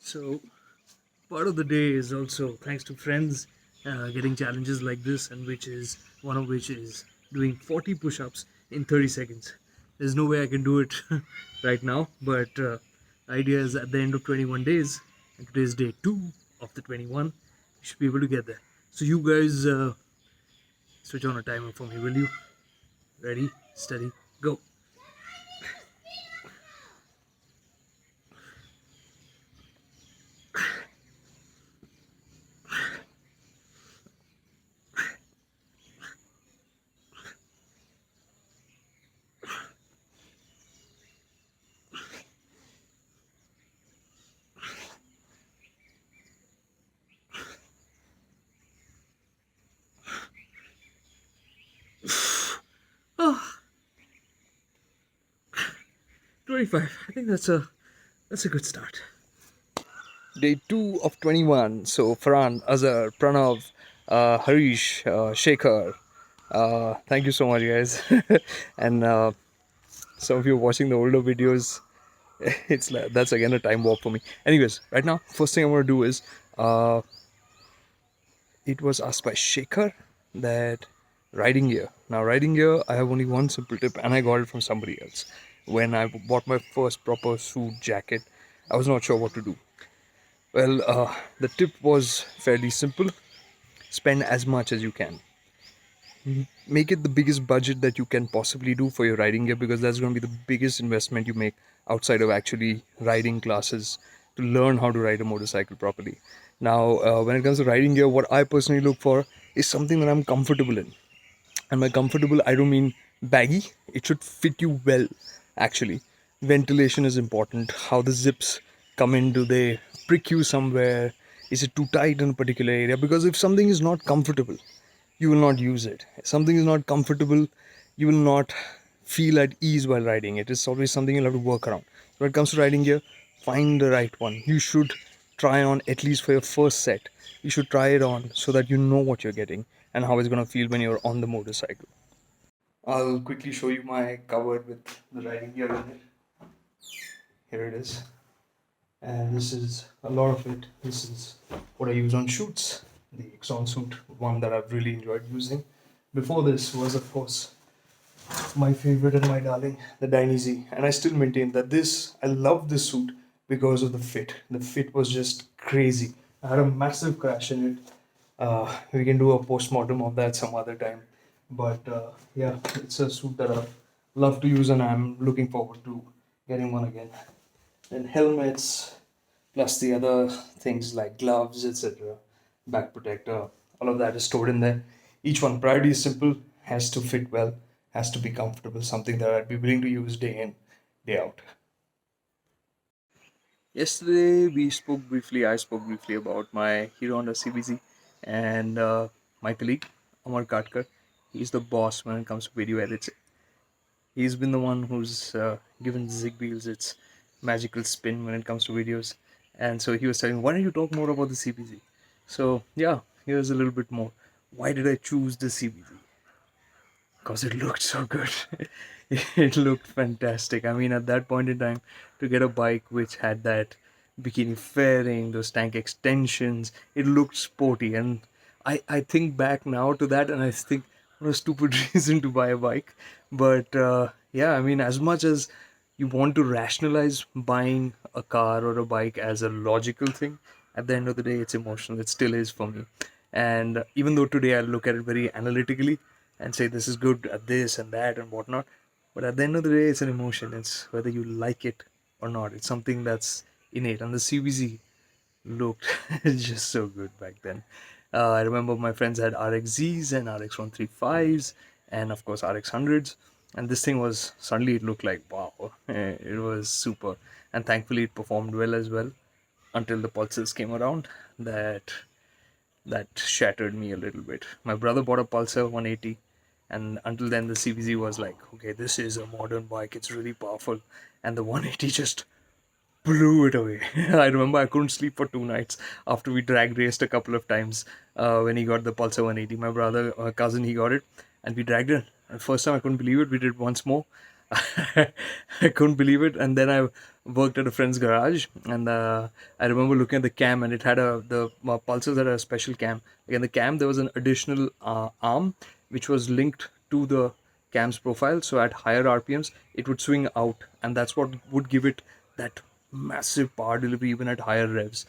So part of the day is also thanks to friends getting challenges like this, and which is one of which is doing 40 push-ups in 30 seconds. There's no way I can do it right now, but the idea is at the end of 21 days, and today is day 2 of the 21, you should be able to get there. So you guys switch on a timer for me, will you? Ready, steady, go. Oh, 25. I think that's a good start. Day 2 of 21. So Farhan, Azhar, Pranav, Harish, Shekhar. Thank you so much, guys. And some of you watching the older videos, it's like, that's again a time warp for me. Anyways, right now, first thing I'm gonna do is uh, it was asked by Shekhar that riding gear. Now, riding gear, I have only one simple tip, and I got it from somebody else. When I bought my first proper suit jacket, I was not sure what to do. Well, the tip was fairly simple: spend as much as you can. Make it the biggest budget that you can possibly do for your riding gear, because that's going to be the biggest investment you make outside of actually riding classes to learn how to ride a motorcycle properly. Now, when it comes to riding gear, what I personally look for is something that I'm comfortable in. And by comfortable, I don't mean baggy. It should fit you well, actually. Ventilation is important. How the zips come in, do they prick you somewhere? Is it too tight in a particular area? Because if something is not comfortable, you will not use it. If something is not comfortable, you will not feel at ease while riding it. It's always something you'll have to work around. When it comes to riding gear, find the right one. You should try on, at least for your first set. You should try it on so that you know what you're getting and how it's going to feel when you're on the motorcycle. I'll quickly show you my cupboard with the riding gear in it. Here it is. And this is a lot of it. This is what I use on shoots. The Exxon suit, one that I've really enjoyed using. Before this was, of course, my favorite and my darling, the Dainese. And I still maintain that I love this suit because of the fit. The fit was just crazy. I had a massive crash in it. We can do a post-mortem of that some other time. But yeah, it's a suit that I love to use, and I'm looking forward to getting one again. And helmets, plus the other things like gloves, etc., back protector, all of that is stored in there. Each one, priority is simple, has to fit well, has to be comfortable, something that I'd be willing to use day in, day out. Yesterday, I spoke briefly about my Hero Honda CBZ, and my colleague, Amar Katkar. He's the boss when it comes to video edits. He's been the one who's given Zigbeels its magical spin when it comes to videos. And so he was telling, why don't you talk more about the CBZ? So yeah, here's a little bit more. Why did I choose the CBZ? Because it looked so good. It looked fantastic. I mean, at that point in time, to get a bike which had that bikini fairing, those tank extensions, it looked sporty. And I think back now to that, and I think what a stupid reason to buy a bike. But yeah, I mean, as much as you want to rationalize buying a car or a bike as a logical thing, at the end of the day, it's emotional. It still is for me. And even though today I look at it very analytically and say this is good at this and that and whatnot, but at the end of the day, it's an emotion. It's whether you like it or not. It's something that's innate. And the CBZ looked just so good back then. I remember my friends had RXZs and RX 135s and of course RX 100s. And this thing was, suddenly it looked like wow, it was super. And thankfully it performed well as well until the pulses came around. That shattered me a little bit. My brother bought a Pulsar 180, and until then the CBZ was like, okay, this is a modern bike, it's really powerful, and the 180 just blew it away. I remember I couldn't sleep for 2 nights after we drag raced a couple of times when he got the Pulsar 180. My brother, cousin, he got it, and we dragged it. And first time I couldn't believe it. We did once more. I couldn't believe it. And then I worked at a friend's garage, and I remember looking at the cam, and it had the pulses had a special cam. Again, the cam there was an additional arm which was linked to the cam's profile. So at higher RPMs, it would swing out, and that's what would give it that massive power delivery even at higher revs.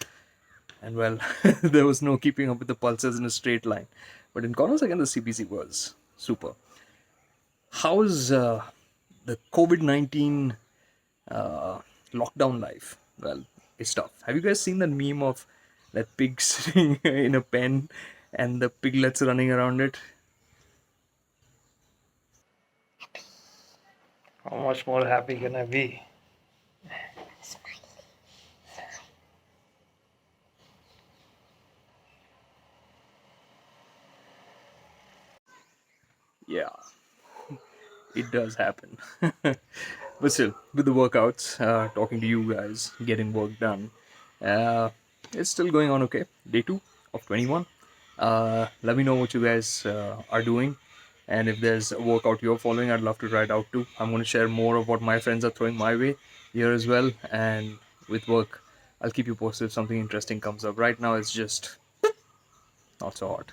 And well, there was no keeping up with the pulses in a straight line. But in corners again, the CPC was super. How's the COVID 19 uh, lockdown life? Well, it's tough. Have you guys seen the meme of that pig sitting in a pen and the piglets running around it? How much more happy can I be? Yeah, it does happen. But still, with the workouts, talking to you guys, getting work done, uh, it's still going on okay. Day 2 of 21. Let me know what you guys are doing. And if there's a workout you're following, I'd love to try it out too. I'm going to share more of what my friends are throwing my way here as well. And with work, I'll keep you posted if something interesting comes up. Right now, it's just not so hot.